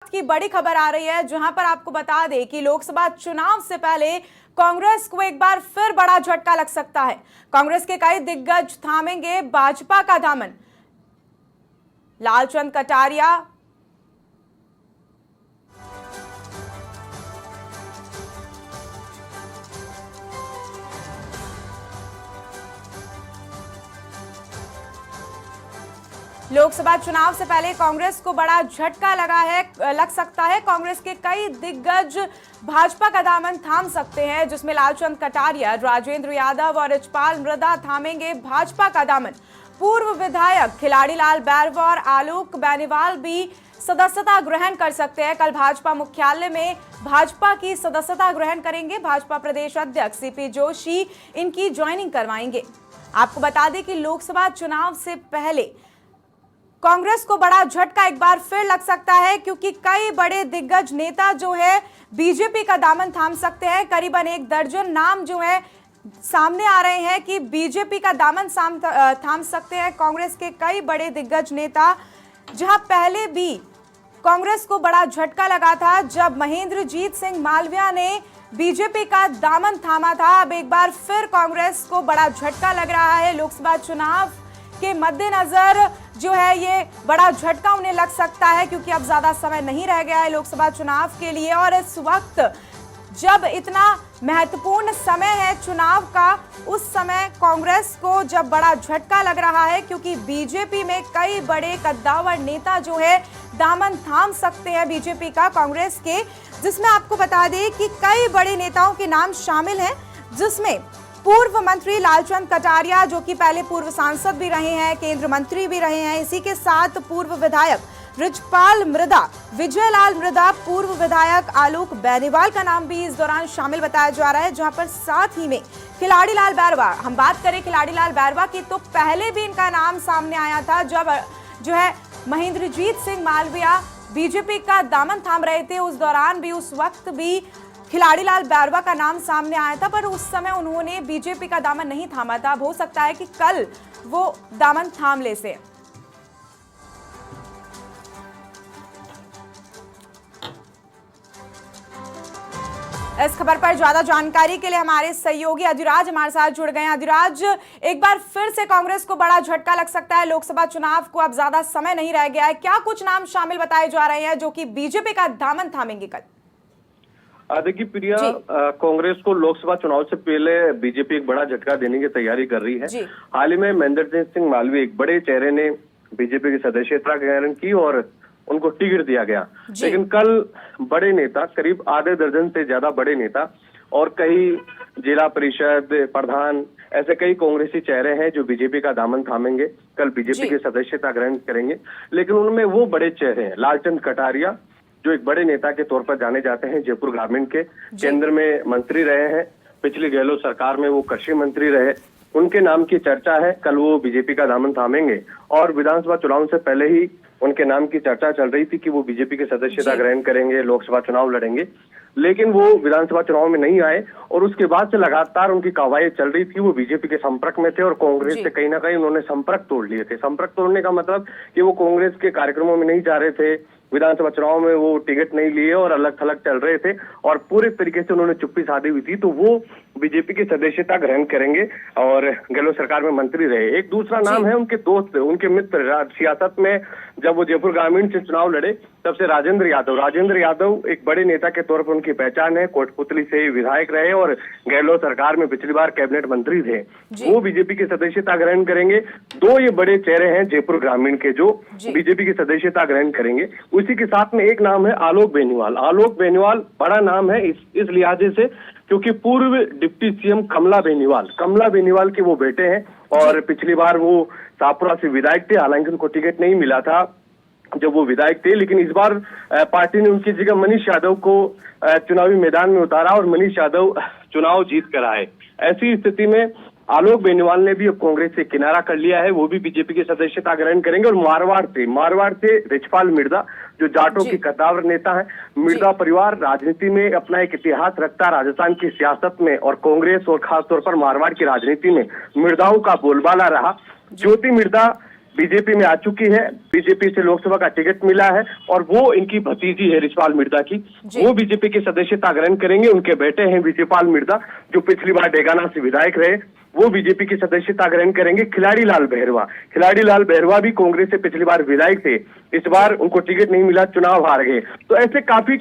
की बड़ी खबर आ रही है, जहां पर आपको बता दें कि लोकसभा चुनाव से पहले कांग्रेस को एक बार फिर बड़ा झटका लग सकता है। कांग्रेस के कई दिग्गज थामेंगे भाजपा का दामन। लालचंद कटारिया, लोकसभा चुनाव से पहले कांग्रेस को बड़ा झटका लग सकता है। कांग्रेस के कई दिग्गज भाजपा का दामन थाम सकते हैं, जिसमें लालचंद कटारिया, राजेंद्र यादव और रिचपाल मृधा थामेंगे भाजपा का दामन। पूर्व विधायक खिलाड़ीलाल बैरवा और आलोक बेनीवाल भी सदस्यता ग्रहण कर सकते हैं। कल भाजपा मुख्यालय में भाजपा की सदस्यता ग्रहण करेंगे। भाजपा प्रदेश अध्यक्ष सीपी जोशी इनकी ज्वाइनिंग करवाएंगे। आपको बता दें कि लोकसभा चुनाव से पहले कांग्रेस को बड़ा झटका एक बार फिर लग सकता है, क्योंकि कई बड़े दिग्गज नेता जो है बीजेपी का दामन थाम सकते हैं। करीबन 1 दर्जन नाम जो है सामने आ रहे हैं कि बीजेपी का दामन थाम सकते हैं कांग्रेस के कई बड़े दिग्गज नेता। जहां पहले भी कांग्रेस को बड़ा झटका लगा था जब महेंद्रजीत सिंह मालविया ने बीजेपी का दामन थामा था। अब एक बार फिर कांग्रेस को बड़ा झटका लग रहा है। लोकसभा चुनाव के मद्देनजर जो है ये बड़ा झटका उन्हें लग सकता है, क्योंकि अब ज्यादा समय नहीं रह गया है लोकसभा चुनाव के लिए। और इस वक्त जब इतना महत्वपूर्ण समय है चुनाव का, उस समय कांग्रेस को जब बड़ा झटका लग रहा है, क्योंकि बीजेपी में कई बड़े कद्दावर नेता जो है दामन थाम सकते हैं बीजेपी का कांग्रेस के, जिसमें आपको बता दें कि कई बड़े नेताओं के नाम शामिल हैं, जिसमें पूर्व मंत्री लालचंद कटारिया, जो कि पहले पूर्व सांसद भी रहे हैं, केंद्र मंत्री भी रहे हैं। इसी के साथ पूर्व विधायक रिचपाल मृधा, विजयलाल मृधा, पूर्व विधायक आलोक बेनीवाल का नाम भी इस दौरान शामिल बताया जा रहा है। जहां पर साथ ही में खिलाड़ीलाल बैरवा, हम बात करें खिलाड़ीलाल बैरवा की, तो पहले भी इनका नाम सामने आया था जब जो है महेंद्रजीत सिंह मालविया बीजेपी का दामन थाम रहे थे। उस दौरान भी, उस वक्त भी खिलाड़ीलाल बैरवा का नाम सामने आया था, पर उस समय उन्होंने बीजेपी का दामन नहीं थामा था। अब हो सकता है कि कल वो दामन थाम ले से। इस खबर पर ज्यादा जानकारी के लिए हमारे सहयोगी अधिराज हमारे साथ जुड़ गए हैं। अधिराज, एक बार फिर से कांग्रेस को बड़ा झटका लग सकता है लोकसभा चुनाव को, अब ज्यादा समय नहीं रह गया है। क्या कुछ नाम शामिल बताए जा रहे हैं जो कि बीजेपी का दामन थामेंगे कल? देखिए प्रिया, कांग्रेस को लोकसभा चुनाव से पहले बीजेपी एक बड़ा झटका देने की तैयारी कर रही है। हाल ही में महेंद्रजीत सिंह मालवीय, एक बड़े चेहरे ने बीजेपी की सदस्यता ग्रहण की और उनको टिकट दिया गया। लेकिन कल बड़े नेता, करीब आधे दर्जन से ज्यादा बड़े नेता और कई जिला परिषद प्रधान, ऐसे कई कांग्रेसी चेहरे हैं जो बीजेपी का दामन थामेंगे, कल बीजेपी की सदस्यता ग्रहण करेंगे। लेकिन उनमें वो बड़े चेहरे हैं, लालचंद कटारिया, जो एक बड़े नेता के तौर पर जाने जाते हैं, जयपुर ग्रामीण के, केंद्र में मंत्री रहे हैं, पिछली गहलोत सरकार में वो कृषि मंत्री रहे, उनके नाम की चर्चा है। कल वो बीजेपी का दामन थामेंगे और विधानसभा चुनाव से पहले ही उनके नाम की चर्चा चल रही थी कि वो बीजेपी की सदस्यता ग्रहण करेंगे, लोकसभा चुनाव लड़ेंगे। लेकिन वो विधानसभा चुनाव में नहीं आए और उसके बाद से लगातार उनकी कवायद चल रही थी। वो बीजेपी के संपर्क में थे और कांग्रेस से कहीं ना कहीं उन्होंने संपर्क तोड़ लिए थे। संपर्क तोड़ने का मतलब कि वो कांग्रेस के कार्यक्रमों में नहीं जा रहे थे, विधानसभा चुनाव में वो टिकट नहीं लिए और अलग थलग चल रहे थे और पूरे तरीके से उन्होंने चुप्पी साधी हुई थी। तो वो बीजेपी की सदस्यता ग्रहण करेंगे और गहलोत सरकार में मंत्री रहे। एक दूसरा नाम है उनके दोस्त, उनके मित्र, सियासत में जब वो जयपुर ग्रामीण से चुनाव लड़े तब से राजेंद्र यादव एक बड़े नेता के तौर पर उनकी पहचान है। कोटपुतली से विधायक रहे और गहलोत सरकार में पिछली बार कैबिनेट मंत्री थे। वो बीजेपी की सदस्यता ग्रहण करेंगे। 2 ये बड़े चेहरे हैं जयपुर ग्रामीण के जो बीजेपी की सदस्यता ग्रहण करेंगे। उसी के साथ में एक नाम है आलोक बेनीवाल बड़ा नाम है इस लिहाजे से क्योंकि पूर्व डिप्टी सीएम कमला बेनीवाल के वो बेटे हैं और पिछली बार वो शाहपुरा से विधायक थे। हालांकि उनको टिकट नहीं मिला था जब वो विधायक थे, लेकिन इस बार पार्टी ने उनकी जगह मनीष यादव को चुनावी मैदान में उतारा और मनीष यादव चुनाव जीत कर आए। ऐसी स्थिति में आलोक बेनीवाल ने भी अब कांग्रेस से किनारा कर लिया है, वो भी बीजेपी की सदस्यता ग्रहण करेंगे। और मारवाड़ से रिचपाल मृधा, जो जाटों की कद्दावर नेता है। मृधा परिवार राजनीति में अपना एक इतिहास रखता है, राजस्थान की सियासत में और कांग्रेस और खासतौर पर मारवाड़ की राजनीति में मृधाओं का बोलबाला रहा। ज्योति मृधा बीजेपी में आ चुकी है, बीजेपी से लोकसभा का टिकट मिला है और वो इनकी भतीजी है रिचपाल मिर्जा की, वो बीजेपी की सदस्यता ग्रहण करेंगे। उनके बेटे हैं विजयपाल मिर्जा, जो पिछली बार डेगाना से विधायक रहे, वो बीजेपी की सदस्यता ग्रहण करेंगे। खिलाड़ी लाल बहरवा भी कांग्रेस से पिछली बार विधायक थे, इस बार उनको टिकट नहीं मिला, चुनाव हार गए। तो ऐसे काफी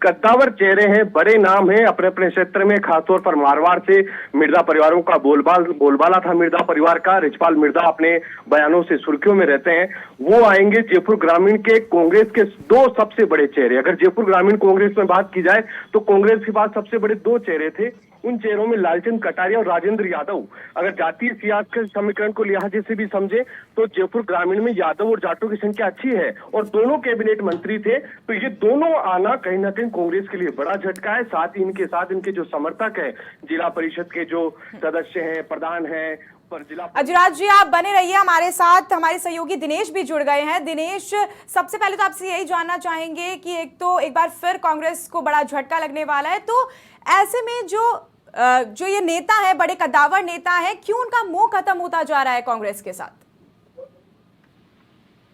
कद्दावर चेहरे हैं, बड़े नाम हैं अपने अपने क्षेत्र में। खासतौर पर मारवाड़ से मिर्जा परिवारों का बोलबाला था मिर्जा परिवार का। रिचपाल मिर्जा अपने बयानों से सुर्खियों में रहते हैं। वो आएंगे जयपुर ग्रामीण के कांग्रेस के दो सबसे बड़े चेहरे। अगर जयपुर ग्रामीण कांग्रेस में बात की जाए तो कांग्रेस के पास सबसे बड़े दो चेहरे थे। उन चेहरों में लालचंद कटारिया और राजेंद्र यादव। अगर जातीय सियासत के समीकरण को लिहाज से भी समझे तो जयपुर ग्रामीण में यादव और जाटों की संख्या अच्छी है और दोनों कैबिनेट मंत्री थे। तो ये दोनों आना कहीं ना कहीं कांग्रेस के लिए बड़ा झटका है। साथ ही इनके साथ इनके जो समर्थक है, जिला परिषद के जो सदस्य हैं, प्रधान हैं, अजराज जी आप बने रहिए हमारे साथ। हमारे सहयोगी दिनेश भी जुड़ गए हैं। दिनेश, सबसे पहले तो आपसे यही जानना चाहेंगे कि एक बार फिर कांग्रेस को बड़ा झटका लगने वाला है, तो ऐसे में जो ये नेता है, बड़े कद्दावर नेता है, क्यों उनका मोह खत्म होता जा रहा है कांग्रेस के साथ?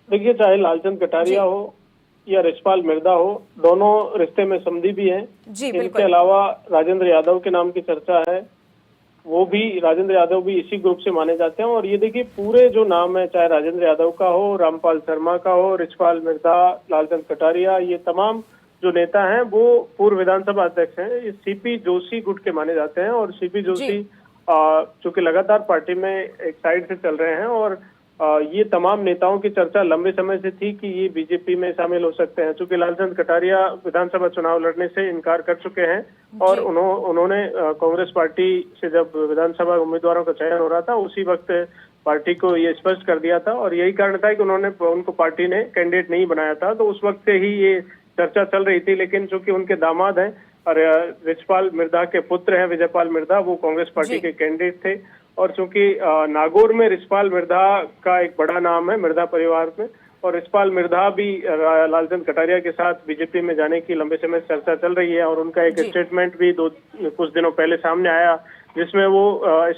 देखिए, चाहे लालचंद कटारिया हो या रिचपाल मिर्जा हो, दोनों रिश्ते में समधी भी हैं। इनके अलावा राजेंद्र यादव के नाम की चर्चा है, वो भी, राजेंद्र यादव भी इसी ग्रुप से माने जाते हैं। और ये देखिए, पूरे जो नाम है, चाहे राजेंद्र यादव का हो, रामपाल शर्मा का हो, रिचपाल मिर्जा, लालचंद कटारिया, ये तमाम जो नेता हैं वो पूर्व विधानसभा अध्यक्ष हैं। ये सीपी जोशी गुट के माने जाते हैं। और सीपी जोशी चूंकि लगातार पार्टी में एक साइड से चल रहे हैं और ये तमाम नेताओं की चर्चा लंबे समय से थी कि ये बीजेपी में शामिल हो सकते हैं। चूंकि लालचंद कटारिया विधानसभा चुनाव लड़ने से इनकार कर चुके हैं और उन्होंने कांग्रेस पार्टी से जब विधानसभा उम्मीदवारों का चयन हो रहा था उसी वक्त पार्टी को ये स्पष्ट कर दिया था और यही कारण था कि उनको पार्टी ने कैंडिडेट नहीं बनाया था। तो उस वक्त से ही ये चर्चा चल रही थी। लेकिन चूंकि उनके दामाद हैं और रिचपाल मिर्जा के पुत्र हैं विजयपाल मिर्जा, वो कांग्रेस पार्टी के कैंडिडेट थे। और चूंकि नागौर में रिचपाल मिर्जा का एक बड़ा नाम है मिर्जा परिवार में, और रिचपाल मिर्जा भी लालचंद कटारिया के साथ बीजेपी में जाने की लंबे समय से चर्चा चल रही है। और उनका एक स्टेटमेंट भी कुछ दिनों पहले सामने आया, जिसमें वो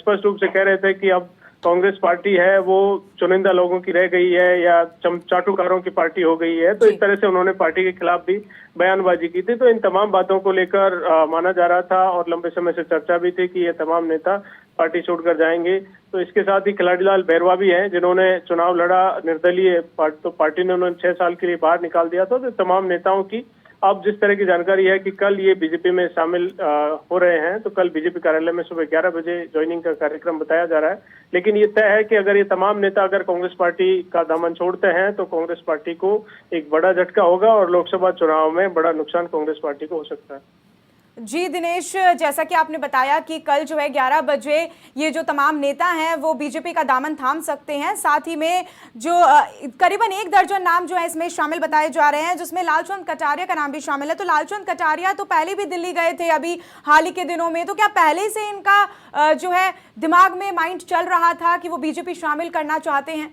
स्पष्ट रूप से कह रहे थे कि अब कांग्रेस पार्टी है वो चुनिंदा लोगों की रह गई है या चाटुकारों की पार्टी हो गई है। तो इस तरह से उन्होंने पार्टी के खिलाफ भी बयानबाजी की थी। तो इन तमाम बातों को लेकर माना जा रहा था और लंबे समय से चर्चा भी थी कि ये तमाम नेता पार्टी छोड़कर जाएंगे। तो इसके साथ ही खिलाड़ी लाल बहरवा भी हैं, जिन्होंने चुनाव लड़ा निर्दलीय, तो पार्टी ने उन्होंने 6 साल के लिए बाहर निकाल दिया था। तो तमाम नेताओं की अब जिस तरह की जानकारी है कि कल ये बीजेपी में शामिल हो रहे हैं, तो कल बीजेपी कार्यालय में सुबह 11 बजे ज्वाइनिंग का कार्यक्रम बताया जा रहा है। लेकिन ये तय है कि अगर ये तमाम नेता अगर कांग्रेस पार्टी का दामन छोड़ते हैं तो कांग्रेस पार्टी को एक बड़ा झटका होगा और लोकसभा चुनाव में बड़ा नुकसान कांग्रेस पार्टी को हो सकता है। जी दिनेश, जैसा कि आपने बताया कि कल जो है 11 बजे ये जो तमाम नेता हैं वो बीजेपी का दामन थाम सकते हैं। साथ ही में जो करीबन 1 दर्जन नाम जो है इसमें शामिल बताए जा रहे हैं, जिसमें लालचंद कटारिया का नाम भी शामिल है। तो लालचंद कटारिया तो पहले भी दिल्ली गए थे अभी हाल ही के दिनों में, तो क्या पहले से इनका जो है दिमाग में माइंड चल रहा था कि वो बीजेपी शामिल करना चाहते हैं?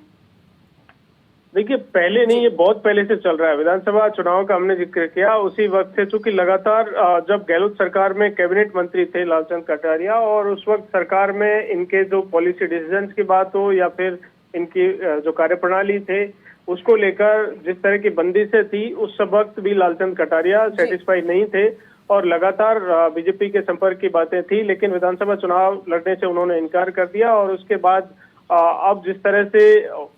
देखिए, पहले नहीं, ये बहुत पहले से चल रहा है। विधानसभा चुनाव का हमने जिक्र किया उसी वक्त से, चूंकि लगातार जब गहलोत सरकार में कैबिनेट मंत्री थे लालचंद कटारिया, और उस वक्त सरकार में इनके जो पॉलिसी डिसीजंस की बात हो या फिर इनकी जो कार्यप्रणाली थे उसको लेकर जिस तरह की बंदिशें थी, उस वक्त भी लालचंद कटारिया सेटिस्फाइड नहीं थे और लगातार बीजेपी के संपर्क की बातें थी। लेकिन विधानसभा चुनाव लड़ने से उन्होंने इनकार कर दिया और उसके बाद अब जिस तरह से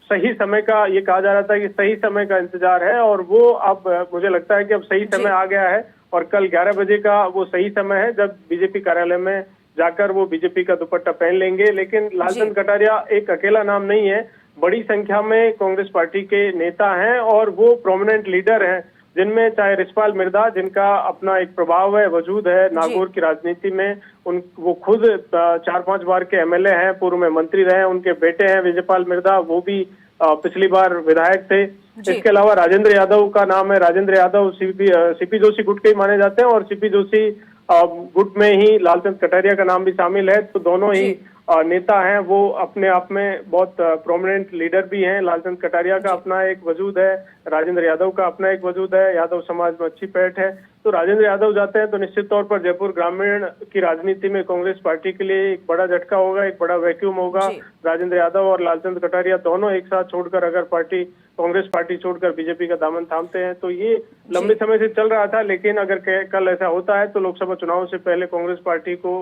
सही समय का ये कहा जा रहा था कि सही समय का इंतजार है, और वो अब मुझे लगता है कि अब सही समय आ गया है और कल 11 बजे का वो सही समय है जब बीजेपी कार्यालय में जाकर वो बीजेपी का दुपट्टा पहन लेंगे। लेकिन लालचंद कटारिया एक अकेला नाम नहीं है, बड़ी संख्या में कांग्रेस पार्टी के नेता हैं और वो प्रोमिनेंट लीडर हैं, जिनमें चाहे रिचपाल मिर्जा, जिनका अपना एक प्रभाव है, वजूद है नागौर की राजनीति में, वो खुद 4-5 बार के एमएलए हैं, पूर्व में मंत्री रहे। उनके बेटे हैं विजयपाल मिर्जा, वो भी पिछली बार विधायक थे। इसके अलावा राजेंद्र यादव का नाम है। राजेंद्र यादव सीपी जोशी गुट के ही माने जाते हैं और सीपी जोशी गुट में ही लालचंद कटारिया का नाम भी शामिल है। तो दोनों ही नेता हैं वो अपने आप में बहुत प्रोमिनेंट लीडर भी हैं। लालचंद कटारिया का अपना एक वजूद है, राजेंद्र यादव का अपना एक वजूद है, यादव समाज में अच्छी पैठ है। तो राजेंद्र यादव जाते हैं तो निश्चित तौर पर जयपुर ग्रामीण की राजनीति में कांग्रेस पार्टी के लिए एक बड़ा झटका होगा, एक बड़ा वैक्यूम होगा। राजेंद्र यादव और लालचंद कटारिया दोनों एक साथ छोड़कर अगर कांग्रेस पार्टी छोड़कर बीजेपी का दामन थामते हैं तो ये लंबे समय से चल रहा था, लेकिन अगर कल ऐसा होता है तो लोकसभा चुनाव से पहले कांग्रेस पार्टी को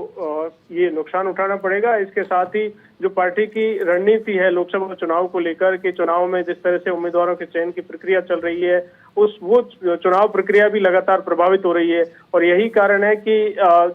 ये नुकसान उठाना पड़ेगा। इसके साथ ही जो पार्टी की रणनीति है लोकसभा चुनाव को लेकर के, चुनाव में जिस तरह से उम्मीदवारों के चयन की प्रक्रिया चल रही है वो चुनाव प्रक्रिया भी लगातार प्रभावित हो रही है। और यही कारण है कि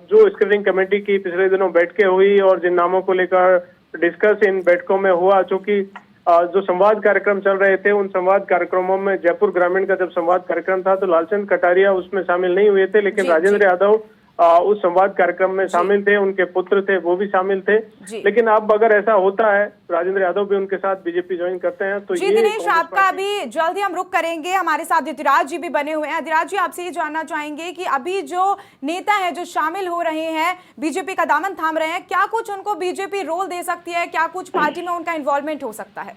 जो स्क्रीनिंग कमेटी की पिछले दिनों बैठकें हुई और जिन नामों को लेकर डिस्कस इन बैठकों में हुआ, चूंकि जो संवाद कार्यक्रम चल रहे थे उन संवाद कार्यक्रमों में जयपुर ग्रामीण का जब संवाद कार्यक्रम था तो लालचंद कटारिया उसमें शामिल नहीं हुए थे, लेकिन राजेंद्र यादव उस संवाद कार्यक्रम में शामिल थे, उनके पुत्र थे वो भी शामिल थे। लेकिन अब अगर ऐसा होता है, राजेंद्र यादव भी उनके साथ बीजेपी ज्वाइन करते हैं तो जी दिनेश, आपका अभी जल्द ही हम रुक करेंगे। हमारे साथ अधिराज जी भी बने हुए हैं। अधिराज जी, आपसे ये जानना चाहेंगे कि अभी जो नेता है जो शामिल हो रहे हैं, बीजेपी का दामन थाम रहे हैं, क्या कुछ उनको बीजेपी रोल दे सकती है, क्या कुछ पार्टी में उनका इन्वॉल्वमेंट हो सकता है?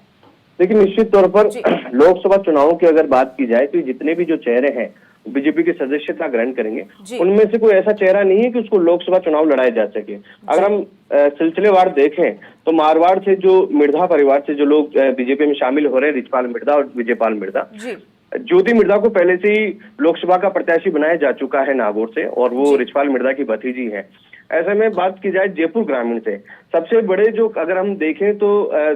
देखिए, निश्चित तौर पर लोकसभा चुनावों की अगर बात की जाए तो जितने भी जो चेहरे हैं बीजेपी की सदस्यता ग्रहण करेंगे, उनमें से कोई ऐसा चेहरा नहीं है कि उसको लोकसभा चुनाव लड़ाए जा सके। अगर हम सिलसिलेवार देखें तो मारवाड़ से जो मिर्धा परिवार से जो लोग बीजेपी में शामिल हो रहे हैं, रिचपाल मिर्धा और विजयपाल मिर्धा, ज्योति मिर्धा को पहले से ही लोकसभा का प्रत्याशी बनाया जा चुका है नागौर से, और वो रिचपाल मिर्धा की भतीजी है। ऐसे में बात की जाए जयपुर ग्रामीण से, सबसे बड़े जो अगर हम देखें तो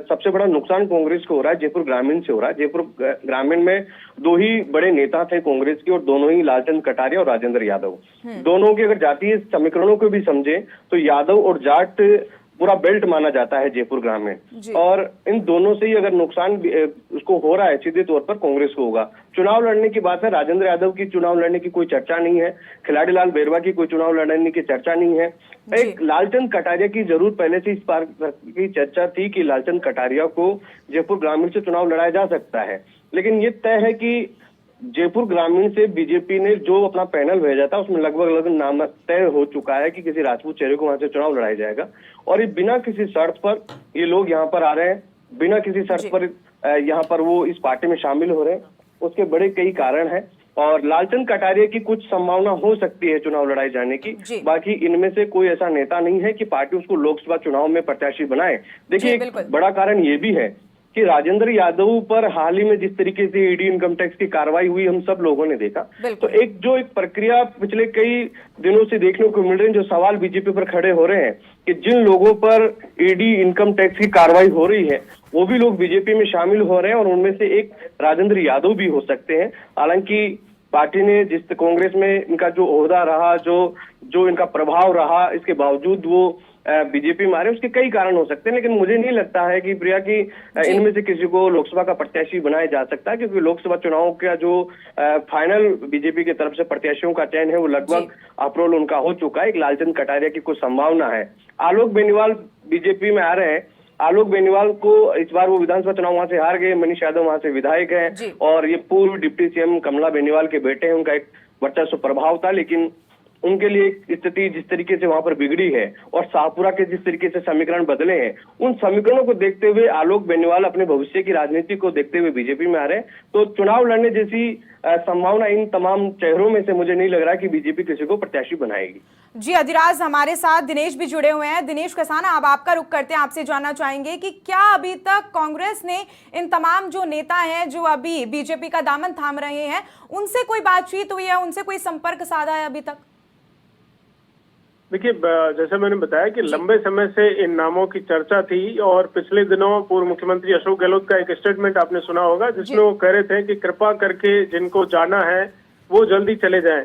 सबसे बड़ा नुकसान कांग्रेस को हो रहा है जयपुर ग्रामीण से हो रहा है। जयपुर ग्रामीण में दो ही बड़े नेता थे कांग्रेस के, और दोनों ही लालचंद कटारिया और राजेंद्र यादव। दोनों के अगर जातीय समीकरणों को भी समझे तो यादव और जाट पूरा बेल्ट माना जाता है जयपुर ग्रामीण, और इन दोनों से ही अगर नुकसान उसको हो रहा है सीधे तौर पर कांग्रेस को होगा। चुनाव लड़ने की बात है, राजेंद्र यादव की चुनाव लड़ने की कोई चर्चा नहीं है, खिलाड़ी लाल बैरवा की कोई चुनाव लड़ने की चर्चा नहीं है। एक लालचंद कटारिया की जरूर पहले से इस बार की चर्चा थी कि लालचंद कटारिया को जयपुर ग्रामीण से चुनाव लड़ाया जा सकता है, लेकिन ये तय है कि जयपुर ग्रामीण से बीजेपी ने जो अपना पैनल भेजा था उसमें लगभग नाम तय हो चुका है कि किसी राजपूत चेहरे को वहां से चुनाव लड़ाया जाएगा, और ये बिना किसी शर्त पर ये लोग यहाँ पर आ रहे हैं, बिना किसी शर्त पर यहाँ पर वो इस पार्टी में शामिल हो रहे हैं। उसके बड़े कई कारण हैं, और लालचंद कटारिया की कुछ संभावना हो सकती है चुनाव लड़ाई जाने की, बाकी इनमें से कोई ऐसा नेता नहीं है कि पार्टी उसको लोकसभा चुनाव में प्रत्याशी बनाए। देखिए, बड़ा कारण ये भी है कि राजेंद्र यादव पर हाल ही में जिस तरीके से ईडी इनकम टैक्स की कार्रवाई हुई हम सब लोगों ने देखा, तो एक प्रक्रिया पिछले कई दिनों से देखने को मिल रही है, जो सवाल बीजेपी पर खड़े हो रहे हैं कि जिन लोगों पर ईडी इनकम टैक्स की कार्रवाई हो रही है वो भी लोग बीजेपी में शामिल हो रहे हैं, और उनमें से एक राजेंद्र यादव भी हो सकते हैं। हालांकि पार्टी ने जिस कांग्रेस में इनका जो ओहदा रहा, जो इनका प्रभाव रहा, इसके बावजूद वो बीजेपी में आ रहे, उसके कई कारण हो सकते हैं, लेकिन मुझे नहीं लगता है कि प्रिया की इनमें से किसी को लोकसभा का प्रत्याशी बनाया जा सकता है, क्योंकि लोकसभा चुनाव का जो फाइनल बीजेपी की तरफ से प्रत्याशियों का चयन है वो लगभग अप्रूवल उनका हो चुका है। एक लालचंद कटारिया की कुछ संभावना है। आलोक बेनीवाल बीजेपी में आ रहे हैं। आलोक बेनीवाल को इस बार वो विधानसभा चुनाव वहां से हार गए, मनीष यादव वहां से विधायक हैं, और ये पूर्व डिप्टी सीएम कमला बेनीवाल के बेटे हैं, उनका एक वर्चस्व प्रभाव था, लेकिन उनके लिए स्थिति जिस तरीके से वहां पर बिगड़ी है और शाहपुरा के जिस तरीके से समीकरण बदले हैं, उन समीकरणों को देखते हुए आलोक बेनीवाल अपने भविष्य की राजनीति को देखते हुए बीजेपी में आ रहे हैं। तो चुनाव लड़ने जैसी संभावना इन तमाम चेहरों में से मुझे नहीं लग रहा कि बीजेपी किसी को प्रत्याशी बनाएगी। जी अधिराज, हमारे साथ दिनेश भी जुड़े हुए हैं। दिनेश कसाना, अब आपका रुख करते हैं, आपसे जानना चाहेंगे कि क्या अभी तक कांग्रेस ने इन तमाम जो नेता हैं जो अभी बीजेपी का दामन थाम रहे हैं, उनसे कोई बातचीत हुई है, उनसे कोई संपर्क साधा है अभी तक? देखिए, जैसे मैंने बताया कि लंबे समय से इन नामों की चर्चा थी, और पिछले दिनों पूर्व मुख्यमंत्री अशोक गहलोत का एक स्टेटमेंट आपने सुना होगा जिसमें वो कह रहे थे कि कृपा करके जिनको जाना है वो जल्दी चले जाएं।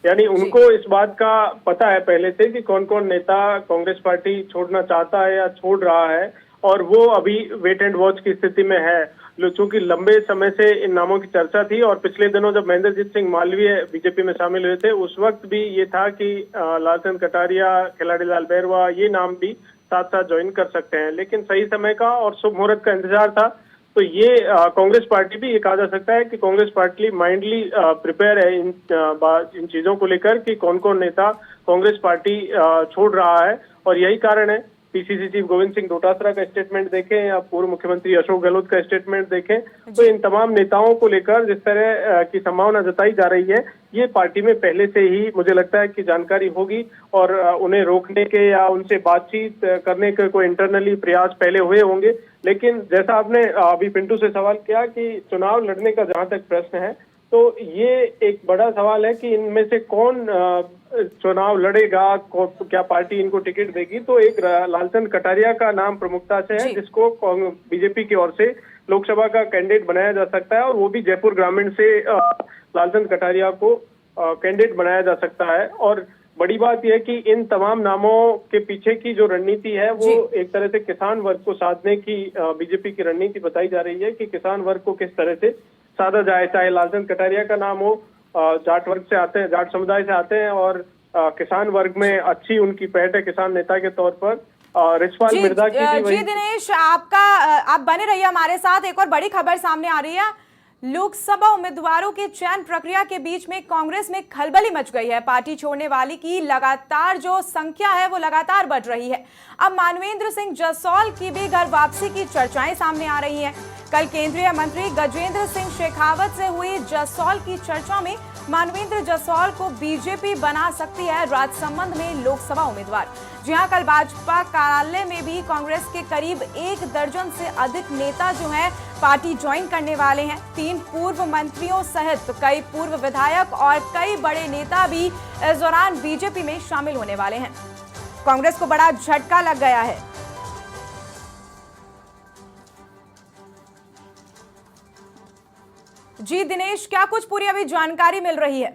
यानी उनको इस बात का पता है पहले से कि कौन कौन नेता कांग्रेस पार्टी छोड़ना चाहता है या छोड़ रहा है, और वो अभी वेट एंड वॉच की स्थिति में है। चूंकि लंबे समय से इन नामों की चर्चा थी, और पिछले दिनों जब महेंद्रजीत सिंह मालवीय बीजेपी में शामिल हुए थे उस वक्त भी ये था कि लालचंद कटारिया, खिलाड़ी लाल बैरवा, ये नाम भी साथ साथ ज्वाइन कर सकते हैं, लेकिन सही समय का और शुभ मुहूर्त का इंतजार था। तो ये कांग्रेस पार्टी भी ये कहा जा सकता है कि कांग्रेस पार्टी माइंडली प्रिपेयर है इन चीजों को लेकर कि कौन कौन नेता कांग्रेस पार्टी छोड़ रहा है, और यही कारण है पीसीसी चीफ गोविंद सिंह डोटासरा का स्टेटमेंट देखें या पूर्व मुख्यमंत्री अशोक गहलोत का स्टेटमेंट देखें, तो इन तमाम नेताओं को लेकर जिस तरह की संभावना जताई जा रही है, ये पार्टी में पहले से ही मुझे लगता है कि जानकारी होगी और उन्हें रोकने के या उनसे बातचीत करने के कोई इंटरनली प्रयास पहले हुए होंगे। लेकिन जैसा आपने अभी पिंटू से सवाल किया कि चुनाव लड़ने का जहां तक प्रश्न है, तो ये एक बड़ा सवाल है कि इनमें से कौन चुनाव लड़ेगा, क्या पार्टी इनको टिकट देगी। तो एक लालचंद कटारिया का नाम प्रमुखता से है, जिसको बीजेपी की ओर से लोकसभा का कैंडिडेट बनाया जा सकता है और वो भी जयपुर ग्रामीण से लालचंद कटारिया को कैंडिडेट बनाया जा सकता है। और बड़ी बात यह है कि इन तमाम नामों के पीछे की जो रणनीति है वो एक तरह से किसान वर्ग को साधने की बीजेपी की रणनीति बताई जा रही है कि किसान वर्ग को किस तरह से साधा जाए। चाहे लालचंद कटारिया का नाम हो, जाट वर्ग से आते हैं, जाट समुदाय से आते हैं और किसान वर्ग में अच्छी उनकी पहट है किसान नेता के तौर पर। रिचपाल मिर्जा की भी जी दिनेश, आप बने रहिए हमारे साथ। एक और बड़ी खबर सामने आ रही है, लोकसभा उम्मीदवारों के चयन प्रक्रिया के बीच में कांग्रेस में खलबली मच गई है। पार्टी छोड़ने वाली की लगातार जो संख्या है वो लगातार बढ़ रही है। अब मानवेंद्र सिंह जसौल की भी घर वापसी की चर्चाएं सामने आ रही हैं। कल केंद्रीय मंत्री गजेंद्र सिंह शेखावत से हुई जसौल की चर्चा में मानवेंद्र जसौल को बीजेपी बना सकती है राजसमंद में लोकसभा उम्मीदवार। जी हां, कल भाजपा कार्यालय में भी कांग्रेस के करीब 1 दर्जन से अधिक नेता जो हैं पार्टी ज्वाइन करने वाले हैं। 3 पूर्व मंत्रियों सहित कई पूर्व विधायक और कई बड़े नेता भी इस दौरान बीजेपी में शामिल होने वाले हैं। कांग्रेस को बड़ा झटका लग गया है। जी दिनेश, क्या कुछ पूरी अभी जानकारी मिल रही है?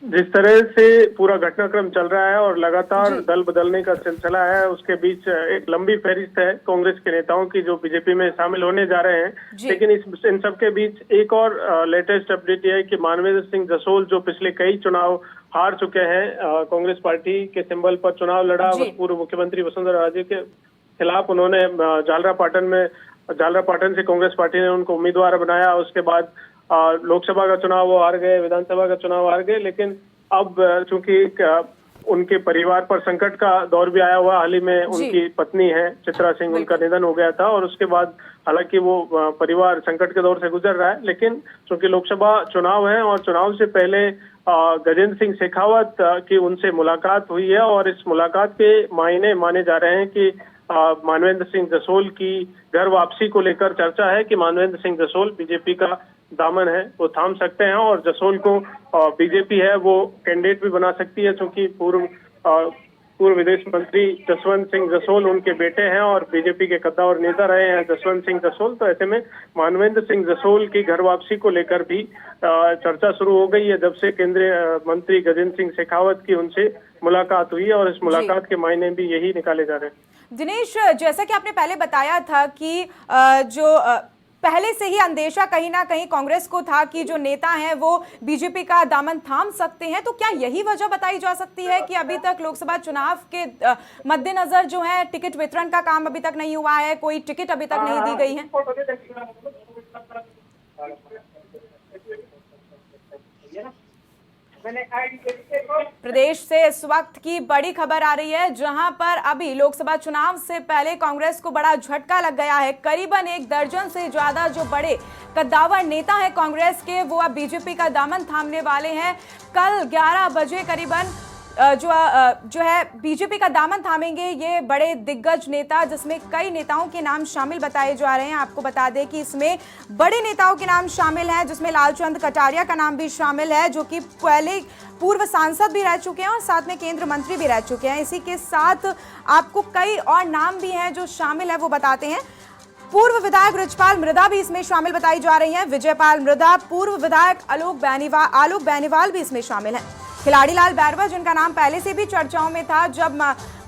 जिस तरह से पूरा घटनाक्रम चल रहा है और लगातार दल बदलने का सिलसिला है, उसके बीच एक लंबी फहरिस्त है कांग्रेस के नेताओं की जो बीजेपी में शामिल होने जा रहे हैं। लेकिन इन सब के बीच एक और लेटेस्ट अपडेट यह है कि मानवेंद्र सिंह जसौल जो पिछले कई चुनाव हार चुके हैं, कांग्रेस पार्टी के सिंबल पर चुनाव लड़ा, पूर्व मुख्यमंत्री वसुंधरा राजे के खिलाफ उन्होंने झालरापाटन से कांग्रेस पार्टी ने उनको उम्मीदवार बनाया। उसके बाद लोकसभा का चुनाव वो हार गए, विधानसभा का चुनाव हार गए। लेकिन अब चूंकि उनके परिवार पर संकट का दौर भी आया हुआ, हाल ही में उनकी पत्नी है चित्रा सिंह, उनका निधन हो गया था और उसके बाद हालांकि वो परिवार संकट के दौर से गुजर रहा है। लेकिन चूंकि लोकसभा चुनाव है और चुनाव से पहले गजेंद्र सिंह शेखावत की उनसे मुलाकात हुई है और इस मुलाकात के मायने माने जा रहे हैं कि मानवेंद्र सिंह जसौल की घर वापसी को लेकर चर्चा है कि मानवेंद्र सिंह जसौल बीजेपी का दामन है वो थाम सकते हैं और जसौल को बीजेपी है वो कैंडिडेट भी बना सकती है। क्योंकि पूर्व विदेश मंत्री जसवंत सिंह जसौल उनके बेटे हैं और बीजेपी के कद्दावर नेता रहे हैं जसवंत सिंह जसौल। तो ऐसे में मानवेंद्र सिंह जसौल की घर वापसी को लेकर भी चर्चा शुरू हो गई है जब से केंद्रीय मंत्री गजेंद्र सिंह शेखावत की उनसे मुलाकात हुई है और इस मुलाकात के मायने भी यही निकाले जा रहे हैं। दिनेश, जैसा कि आपने पहले बताया था कि जो पहले से ही अंदेशा कहीं ना कहीं कांग्रेस को था कि जो नेता हैं वो बीजेपी का दामन थाम सकते हैं, तो क्या यही वजह बताई जा सकती है कि अभी तक लोकसभा चुनाव के मद्देनजर जो है टिकट वितरण का काम अभी तक नहीं हुआ है, कोई टिकट अभी तक नहीं दी गई है? प्रदेश से इस वक्त की बड़ी खबर आ रही है जहां पर अभी लोकसभा चुनाव से पहले कांग्रेस को बड़ा झटका लग गया है। करीबन 1 दर्जन से ज्यादा जो बड़े कद्दावर नेता हैं कांग्रेस के वो अब बीजेपी का दामन थामने वाले हैं। कल 11 बजे करीबन जो है बीजेपी का दामन थामेंगे ये बड़े दिग्गज नेता, जिसमें कई नेताओं के नाम शामिल बताए जा रहे हैं। आपको बता दें कि इसमें बड़े नेताओं के नाम शामिल हैं, जिसमें लालचंद कटारिया का नाम भी शामिल है जो कि पहले पूर्व सांसद भी रह चुके हैं और साथ में केंद्रीय मंत्री भी रह चुके हैं। इसी के साथ आपको कई और नाम भी हैं जो शामिल है वो बताते हैं। पूर्व विधायक रिचपाल मृदा भी इसमें शामिल बताई जा रही हैं, विजयपाल मृदा, पूर्व विधायक आलोक बेनीवाल भी इसमें शामिल हैं। खिलाड़ी लाल बैरवा जिनका नाम पहले से भी चर्चाओं में था, जब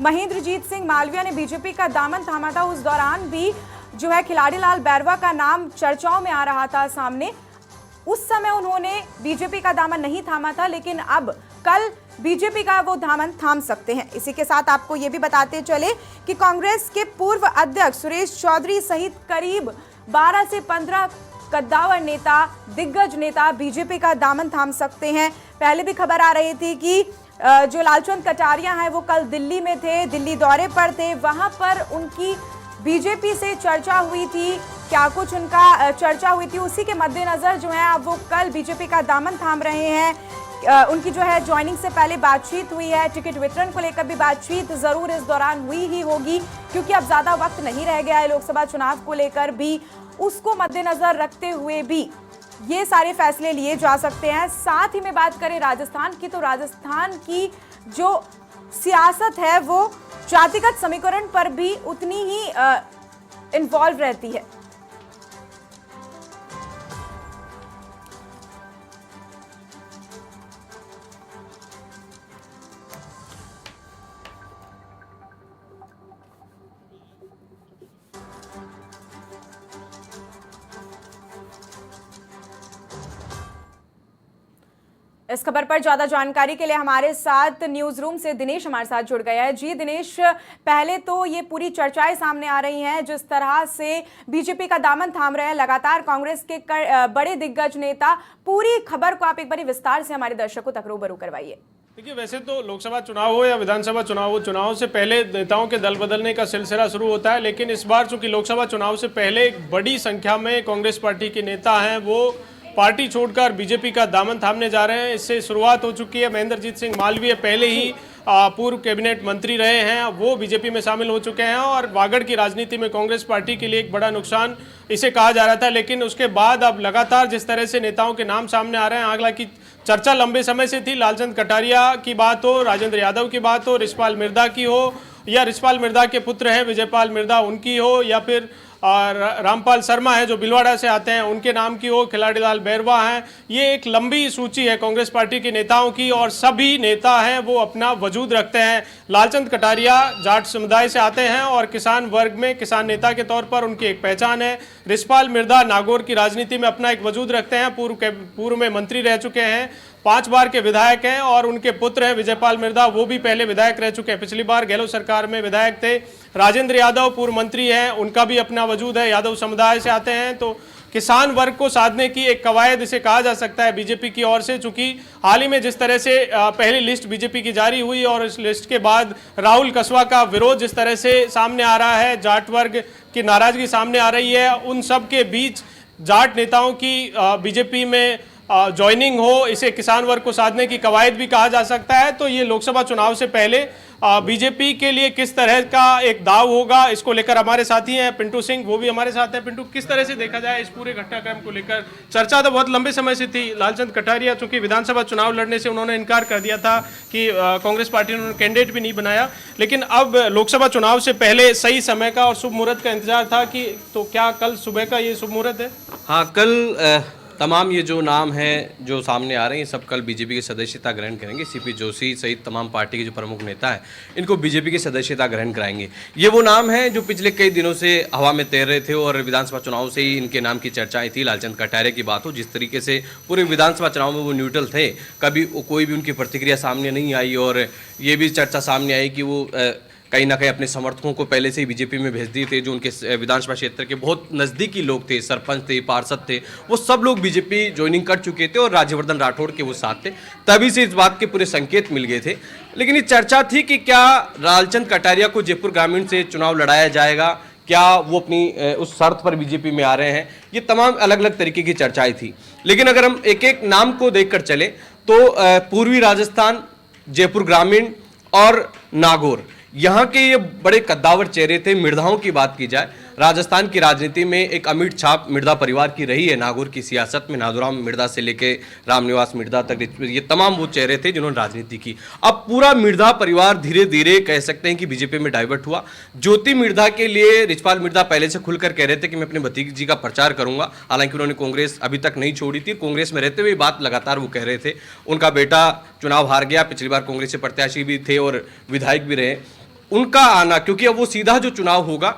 महेंद्रजीत सिंह मालविया ने बीजेपी का दामन थामा था उस दौरान भी जो है खिलाड़ी लाल बैरवा का नाम चर्चाओं में आ रहा था सामने। उस समय उन्होंने बीजेपी का दामन नहीं थामा था, लेकिन अब कल बीजेपी का वो दामन थाम सकते हैं। इसी के साथ आपको ये भी बताते चले कि कांग्रेस के पूर्व अध्यक्ष सुरेश चौधरी सहित करीब 12 से 15 कद्दावर नेता, दिग्गज नेता बीजेपी का दामन थाम सकते हैं। पहले भी खबर आ रही थी कि जो लालचंद कटारिया हैं वो कल दिल्ली में थे, दिल्ली दौरे पर थे, वहां पर उनकी बीजेपी से चर्चा हुई थी, क्या कुछ उनका चर्चा हुई थी, उसी के मद्देनजर जो है अब वो कल बीजेपी का दामन थाम रहे हैं। उनकी जो है ज्वाइनिंग से पहले बातचीत हुई है, टिकट वितरण को लेकर भी बातचीत जरूर इस दौरान हुई ही होगी, क्योंकि अब ज्यादा वक्त नहीं रह गया है लोकसभा चुनाव को लेकर भी, उसको मद्देनजर रखते हुए भी ये सारे फैसले लिए जा सकते हैं। साथ ही में बात करें राजस्थान की, तो राजस्थान की जो सियासत है वो जातिगत समीकरण पर भी उतनी ही इन्वॉल्व रहती है। इस खबर पर ज्यादा जानकारी के लिए हमारे साथ न्यूज रूम से दिनेश हमारे साथ जुड़ गया है। जी दिनेश, पहले तो ये पूरी चर्चाएं सामने आ रही हैं जिस तरह से बीजेपी का दामन थाम रहे हैं लगातार कांग्रेस के बड़े दिग्गज नेता, पूरी खबर को आप एक बार विस्तार से हमारे दर्शकों तक रूबरू करवाइए। देखिए, वैसे तो लोकसभा चुनाव हो या विधानसभा चुनाव हो, चुनाव से पहले नेताओं के दल बदलने का सिलसिला शुरू होता है, लेकिन इस बार चूंकि लोकसभा चुनाव से पहले एक बड़ी संख्या में कांग्रेस पार्टी के नेता हैं वो पार्टी छोड़कर बीजेपी का दामन थामने जा रहे हैं। इससे शुरुआत हो चुकी है। महेंद्रजीत सिंह मालवीय पहले ही पूर्व कैबिनेट मंत्री रहे हैं, वो बीजेपी में शामिल हो चुके हैं और वागड़ की राजनीति में कांग्रेस पार्टी के लिए एक बड़ा नुकसान इसे कहा जा रहा था। लेकिन उसके बाद अब लगातार जिस तरह से नेताओं के नाम सामने आ रहे हैं, हालांकि चर्चा लंबे समय से थी, लालचंद कटारिया की बात हो, राजेंद्र यादव की बात हो, रिछपाल मिर्धा की हो, या रिछपाल मिर्धा के पुत्र हैं विजयपाल मिर्धा उनकी हो, या फिर रामपाल शर्मा है जो भीलवाड़ा से आते हैं उनके नाम की हो, खिलाड़ीलाल बैरवा हैं। ये एक लंबी सूची है कांग्रेस पार्टी के नेताओं की और सभी नेता हैं वो अपना वजूद रखते हैं। लालचंद कटारिया जाट समुदाय से आते हैं और किसान वर्ग में किसान नेता के तौर पर उनकी एक पहचान है। रिछपाल मिर्धा नागौर की राजनीति में अपना एक वजूद रखते हैं, पूर्व में मंत्री रह चुके हैं, 5 बार के विधायक हैं, और उनके पुत्र हैं विजयपाल मिर्धा, वो भी पहले विधायक रह चुके हैं, पिछली बार गहलोत सरकार में विधायक थे। राजेंद्र यादव पूर्व मंत्री हैं, उनका भी अपना वजूद है, यादव समुदाय से आते हैं। तो किसान वर्ग को साधने की एक कवायद इसे कहा जा सकता है बीजेपी की ओर से, चूंकि हाल ही में जिस तरह से पहली लिस्ट बीजेपी की जारी हुई और इस लिस्ट के बाद राहुल कसवा का विरोध जिस तरह से सामने आ रहा है, जाट वर्ग की नाराजगी सामने आ रही है, उन सब के बीच जाट नेताओं की बीजेपी में ज्वाइनिंग हो, इसे किसान वर्ग को साधने की कवायद भी कहा जा सकता है। तो ये लोकसभा चुनाव से पहले बीजेपी के लिए किस तरह का एक दाव होगा, इसको लेकर हमारे साथी हैं पिंटू सिंह, वो भी हमारे साथ हैं। पिंटू, किस तरह से देखा जाए इस पूरे घटनाक्रम को लेकर? चर्चा तो बहुत लंबे समय से थी। लालचंद कटारिया चूंकि विधानसभा चुनाव लड़ने से उन्होंने इनकार कर दिया था कि कांग्रेस पार्टी ने उन्होंने कैंडिडेट भी नहीं बनाया, लेकिन अब लोकसभा चुनाव से पहले सही समय का और शुभ मुहूर्त का इंतजार था कि तो क्या कल सुबह का ये शुभ मुहूर्त है? हाँ, कल तमाम ये जो नाम हैं जो सामने आ रहे हैं सब कल बीजेपी की सदस्यता ग्रहण करेंगे। सीपी जोशी सहित तमाम पार्टी के जो प्रमुख नेता हैं इनको बीजेपी की सदस्यता ग्रहण कराएंगे। ये वो नाम हैं जो पिछले कई दिनों से हवा में तैर रहे थे और विधानसभा चुनाव से ही इनके नाम की चर्चाएं थी। लालचंद कटारिया की बात हो, जिस तरीके से पूरे विधानसभा चुनाव में वो न्यूट्रल थे, कभी कोई भी उनकी प्रतिक्रिया सामने नहीं आई और ये भी चर्चा सामने आई कि वो कहीं ना कहीं अपने समर्थकों को पहले से ही बीजेपी में भेज दिए थे। जो उनके विधानसभा क्षेत्र के बहुत नज़दीकी लोग थे, सरपंच थे, पार्षद थे, वो सब लोग बीजेपी ज्वाइनिंग कर चुके थे और राज्यवर्धन राठौड़ के वो साथ थे, तभी से इस बात के पूरे संकेत मिल गए थे। लेकिन ये चर्चा थी कि क्या लालचंद कटारिया को जयपुर ग्रामीण से चुनाव लड़ाया जाएगा, क्या वो अपनी उस शर्त पर बीजेपी में आ रहे हैं, ये तमाम अलग अलग तरीके की चर्चाएं थी। लेकिन अगर हम एक एक नाम को देखकर चले तो पूर्वी राजस्थान, जयपुर ग्रामीण और नागौर, यहाँ के ये बड़े कद्दावर चेहरे थे। मिर्धाओं की बात की जाए, राजस्थान की राजनीति में एक अमिट छाप मिर्धा परिवार की रही है। नागौर की सियासत में नाथुराम मिर्धा से लेके रामनिवास मिर्धा तक ये तमाम वो चेहरे थे जिन्होंने राजनीति की। अब पूरा मिर्धा परिवार धीरे धीरे कह सकते हैं कि बीजेपी में डाइवर्ट हुआ। ज्योति मिर्धा के लिए रिछपाल मिर्धा पहले से खुलकर कह रहे थे कि मैं अपने भतीजी का प्रचार करूंगा, हालांकि उन्होंने कांग्रेस अभी तक नहीं छोड़ी थी। कांग्रेस में रहते हुए बात लगातार वो कह रहे थे। उनका बेटा चुनाव हार गया, पिछली बार कांग्रेस से प्रत्याशी भी थे और विधायक भी रहे। उनका आना, क्योंकि अब वो सीधा जो चुनाव होगा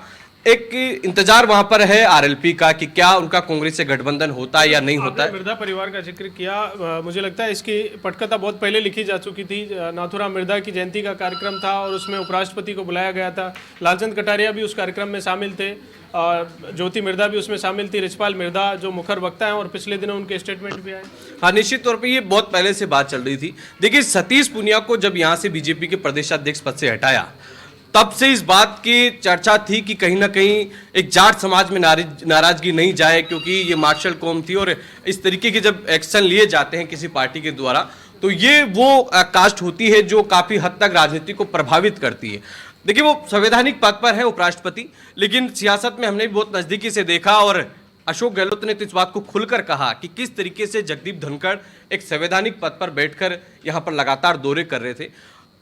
एक इंतजार वहां पर है आरएलपी का कि क्या उनका कांग्रेस से गठबंधन होता है या नहीं होता है। मिर्जा परिवार का जिक्र किया, मुझे लगता है इसकी पटकथा बहुत पहले लिखी जा चुकी थी। नाथूराम मिर्जा की जयंती का कार्यक्रम था और उसमें उपराष्ट्रपति को बुलाया गया था। लालचंद कटारिया भी उस कार्यक्रम में शामिल थे, ज्योति मिर्धा भी उसमें शामिल थी, रिचपाल मिर्धा जो मुखर वक्ता हैं, और पिछले दिनों उनके स्टेटमेंट भी आए। हाँ, निश्चित तौर पे ये बहुत पहले से बात चल रही थी। देखिए, सतीश पूनिया को जब यहाँ से बीजेपी के प्रदेशाध्यक्ष पद से हटाया, तब से इस बात की चर्चा थी कि कहीं ना कहीं एक जाट समाज में नाराजगी नहीं जाए, क्योंकि ये मार्शल कौम थी और इस तरीके के जब एक्शन लिए जाते हैं किसी पार्टी के द्वारा, तो ये वो कास्ट होती है जो काफी हद तक राजनीति को प्रभावित करती है। देखिए, वो संवैधानिक पद पर है उपराष्ट्रपति, लेकिन सियासत में हमने भी बहुत नजदीकी से देखा और अशोक गहलोत ने तो इस बात को खुलकर कहा कि किस तरीके से जगदीप धनखड़ एक संवैधानिक पद पर बैठकर यहाँ पर लगातार दौरे कर रहे थे।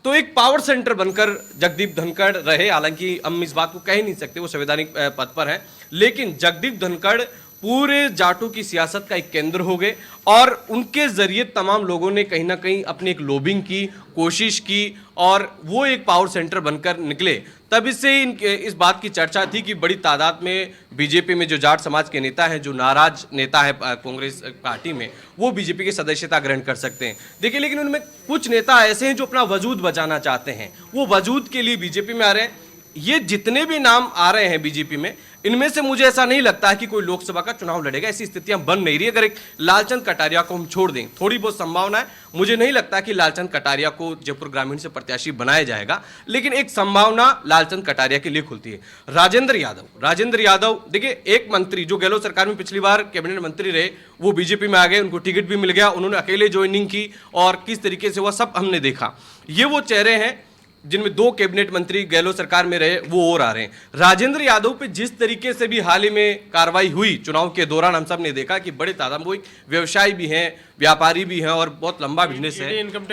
तो एक पावर सेंटर बनकर जगदीप धनखड़ रहे, हालांकि हम इस बात को कह नहीं सकते वो संवैधानिक पद पर है, लेकिन जगदीप धनखड़ पूरे जाटों की सियासत का एक केंद्र हो गए और उनके जरिए तमाम लोगों ने कहीं ना कहीं अपनी एक लॉबिंग की कोशिश की और वो एक पावर सेंटर बनकर निकले। तब इससे इस बात की चर्चा थी कि बड़ी तादाद में बीजेपी में जो जाट समाज के नेता हैं, जो नाराज नेता है कांग्रेस पार्टी में, वो बीजेपी की सदस्यता ग्रहण कर सकते हैं। देखिए, लेकिन उनमें कुछ नेता ऐसे हैं जो अपना वजूद बचाना चाहते हैं, वो वजूद के लिए बीजेपी में आ रहे हैं। ये जितने भी नाम आ रहे हैं बीजेपी में, इनमें से मुझे ऐसा नहीं लगता है कि कोई लोकसभा का चुनाव लड़ेगा, ऐसी स्थितियां बन नहीं रही। अगर एक लालचंद कटारिया को हम छोड़ दें, थोड़ी बहुत संभावना है, मुझे नहीं लगता कि लालचंद कटारिया को जयपुर ग्रामीण से प्रत्याशी बनाया जाएगा, लेकिन एक संभावना लालचंद कटारिया के लिए खुलती है। राजेंद्र यादव देखिए, एक मंत्री जो गहलोत सरकार में पिछली बार कैबिनेट मंत्री रहे, वो बीजेपी में आ गए, उनको टिकट भी मिल गया, उन्होंने अकेले ज्वाइनिंग की और किस तरीके से वह सब हमने देखा। ये वो चेहरे हैं जिनमें 2 कैबिनेट मंत्री गहलोत सरकार में रहे, वो और आ रहे हैं। राजेंद्र यादव पे जिस तरीके से भी हाल ही में कार्रवाई हुई चुनाव के दौरान, हम सब ने देखा कि बड़े तादाद में वो एक व्यवसायी भी हैं, व्यापारी भी हैं और बहुत लंबा बिजनेस है। इनकम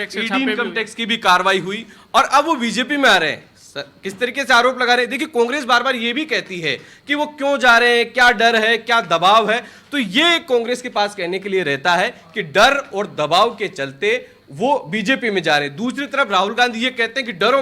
टैक्स की भी कार्रवाई हुई और अब वो बीजेपी में आ रहे हैं। किस तरीके से आरोप लगा रहे हैं। देखिए, कांग्रेस बार बार ये भी कहती है कि वो क्यों जा रहे हैं, क्या डर है, क्या दबाव है, तो ये कांग्रेस के पास कहने के लिए रहता है कि डर और दबाव के चलते वो बीजेपी में जा रहे हैं। दूसरी तरफ राहुल गांधी ये कहते हैं कि डरो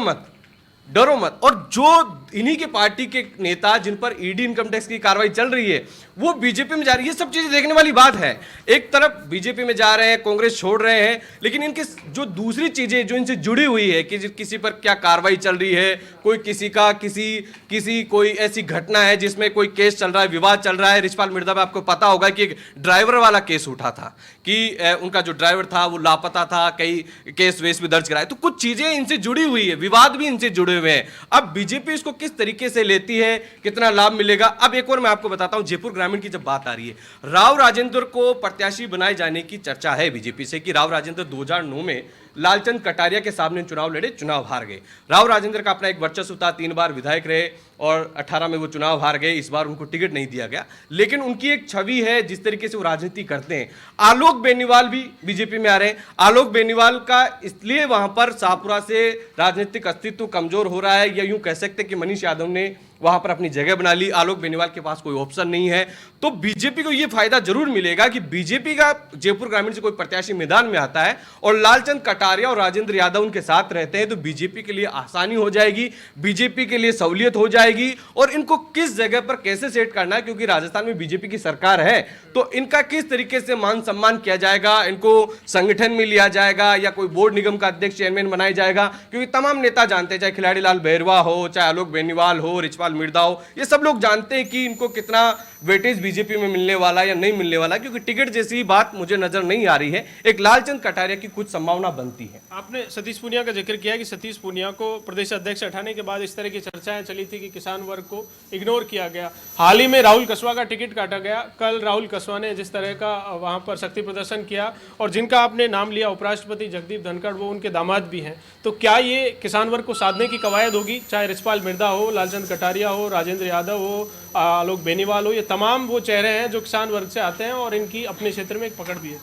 मत, और जो इन्हीं के पार्टी के नेता जिन पर ईडी इनकम टैक्स की कार्रवाई चल रही है, वो बीजेपी में जा रही है। ये सब चीजें देखने वाली बात है। एक तरफ बीजेपी में जा रहे हैं, कांग्रेस छोड़ रहे हैं, लेकिन इनकी जो दूसरी चीजें जो इनसे जुड़ी हुई है कि किसी पर क्या कार्रवाई चल रही है, कोई किसी का किसी कोई ऐसी घटना है जिसमें कोई केस चल रहा है, विवाद चल रहा है। रिचपाल मिर्धा में आपको पता होगा कि एक ड्राइवर वाला केस उठा था कि उनका जो ड्राइवर था वो लापता था, कई केस वेस भी दर्ज कराए, तो कुछ चीजें इनसे जुड़ी हुई है, विवाद भी इनसे जुड़े हुए हैं। अब बीजेपी इसको किस तरीके से लेती है, कितना लाभ मिलेगा। अब एक और मैं आपको बताता हूं, जयपुर ग्रामीण की जब बात आ रही है, राव राजेंद्र को प्रत्याशी बनाए जाने की चर्चा है बीजेपी से कि राव राजेंद्र 2009 में लालचंद कटारिया के सामने चुनाव लड़े, चुनाव हार गए। राव राजेंद्र का अपना एक वर्चस्व था, 3 बार विधायक रहे और 18 में वो चुनाव हार गए, इस बार उनको टिकट नहीं दिया गया, लेकिन उनकी एक छवि है जिस तरीके से वो राजनीति करते हैं। आलोक बेनीवाल भी बीजेपी में आ रहे हैं। आलोक बेनीवाल का इसलिए वहां पर शाहपुरा से राजनीतिक अस्तित्व कमजोर हो रहा है, या यूं कह सकते हैं कि मनीष यादव ने वहां पर अपनी जगह बना ली, आलोक बेनीवाल के पास कोई ऑप्शन नहीं है, तो बीजेपी को यह फायदा जरूर मिलेगा कि बीजेपी का जयपुर ग्रामीण से कोई प्रत्याशी मैदान में आता है और लालचंद कटारिया और राजेंद्र यादव उनके साथ रहते हैं, तो बीजेपी के लिए आसानी हो जाएगी, बीजेपी के लिए सहूलियत हो जाएगी। और इनको किस जगह पर कैसे सेट करना है, क्योंकि राजस्थान में बीजेपी की सरकार है, तो इनका किस तरीके से मान सम्मान किया जाएगा, इनको संगठन में लिया जाएगा या कोई बोर्ड निगम का अध्यक्ष चेयरमैन बनाया जाएगा, क्योंकि तमाम नेता जानते हैं, चाहे खिलाड़ी लाल बहरवा हो, चाहे आलोक बेनीवाल हो, रिचपाल मिर्धा हो, ये सब लोग जानते हैं कि इनको कितना वेटेज बीजेपी में मिलने वाला या नहीं मिलने वाला, क्योंकि टिकट जैसी बात मुझे नजर नहीं आ रही है। एक लालचंद कटारिया की कुछ संभावना बनती है। आपने सतीश पूनिया का जिक्र किया कि सतीश पूनिया को प्रदेश अध्यक्ष हटाने के बाद इस तरह की चर्चाएं चली थी कि किसान वर्ग को इग्नोर किया गया। हाल ही में राहुल कसवा का टिकट काटा गया। कल राहुल कसवा ने जिस तरह का वहां पर शक्ति प्रदर्शन किया, और जिनका आपने नाम लिया उपराष्ट्रपति जगदीप धनखड़, वो उनके दामाद भी हैं, तो क्या ये किसान वर्ग को साधने की कवायद होगी? चाहे रिचपाल मिर्धा हो, लालचंद कटारिया हो, राजेंद्र यादव हो, आलोक बेनीवाल हो, ये तमाम वो चेहरे हैं जो किसान वर्ग से आते हैं और इनकी अपने क्षेत्र में एक पकड़ भी है।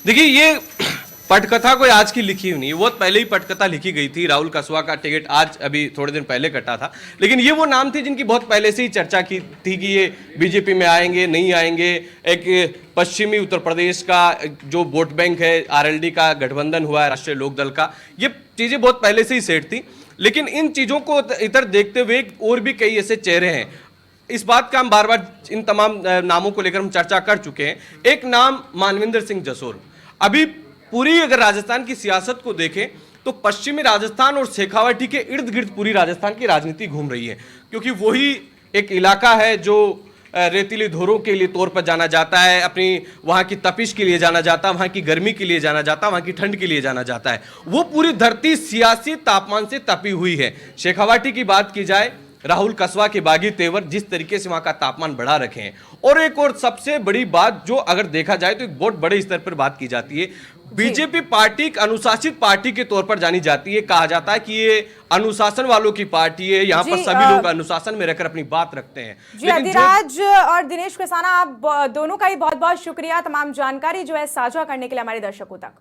देखिए, ये पटकथा कोई आज की लिखी हुई नहीं, बहुत पहले ही पटकथा लिखी गई थी। राहुल कसवा का टिकट आज अभी थोड़े दिन पहले कटा था, लेकिन ये वो नाम थे जिनकी बहुत पहले से ही चर्चा की थी कि ये बीजेपी में आएंगे, नहीं आएंगे। एक पश्चिमी उत्तर प्रदेश का जो वोट बैंक है, आरएलडी का गठबंधन हुआ है राष्ट्रीय लोकदल का, ये चीजें बहुत पहले से ही सेट थी। लेकिन इन चीजों को इधर देखते हुए और भी कई ऐसे चेहरे हैं। इस बात का हम बार बार इन तमाम नामों को लेकर हम चर्चा कर चुके हैं। एक नाम मानविंदर सिंह जसोल। अभी पूरी अगर राजस्थान की सियासत को देखें तो पश्चिमी राजस्थान और शेखावाटी के इर्द गिर्द पूरी राजस्थान की राजनीति घूम रही है, क्योंकि वही एक इलाका है जो रेतीली धोरों के लिए तौर पर जाना जाता है, अपनी वहां की तपिश के लिए जाना जाता है, वहां की गर्मी के लिए जाना जाता है, वहां की ठंड के लिए जाना जाता है। वो पूरी धरती सियासी तापमान से तपी हुई है। शेखावाटी की बात की जाए, राहुल कस्वा के बागी तेवर जिस तरीके से वहां का तापमान बढ़ा रखे हैं। और एक और सबसे बड़ी बात जो अगर देखा जाए तो एक बहुत बड़े स्तर पर बात की जाती है, बीजेपी पार्टी एक अनुशासित पार्टी के तौर पर जानी जाती है। कहा जाता है कि ये अनुशासन वालों की पार्टी है, यहाँ पर सभी लोग अनुशासन में रहकर अपनी बात रखते हैं। जी अधिराज और दिनेश केसाना, आप दोनों का ही बहुत बहुत शुक्रिया तमाम जानकारी जो है साझा करने के लिए हमारे दर्शकों तक।